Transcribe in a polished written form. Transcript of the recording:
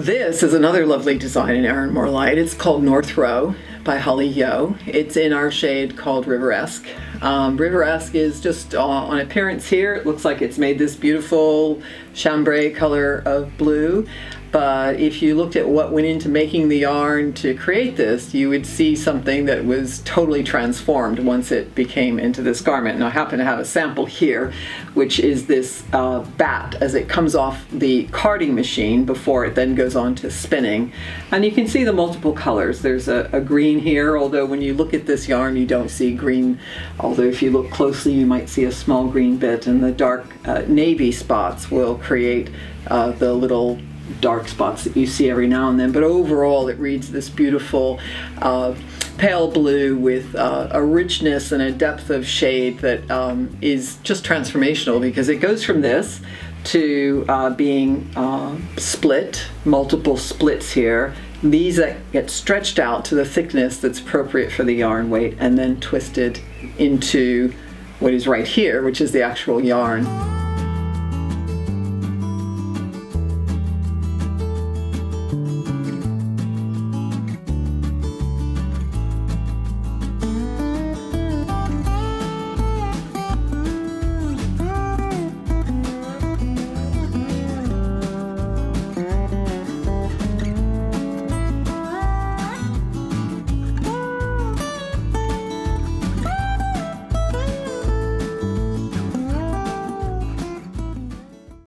This is another lovely design in Arranmore Light. It's called North Row by Holly Yo. It's in our shade called Riveresque. Riveresque is just on appearance here. It looks like it's made this beautiful chambray color of blue. But if you looked at what went into making the yarn to create this, you would see something that was totally transformed once it became into this garment. And I happen to have a sample here, which is this bat as it comes off the carding machine before it then goes on to spinning. And you can see the multiple colors. There's a green here, although when you look at this yarn you don't see green, although if you look closely you might see a small green bit, and the dark navy spots will create the little dark spots that you see every now and then. But overall it reads this beautiful pale blue with a richness and a depth of shade that is just transformational, because it goes from this to being split, multiple splits here, these that get stretched out to the thickness that's appropriate for the yarn weight, and then twisted into what is right here, which is the actual yarn.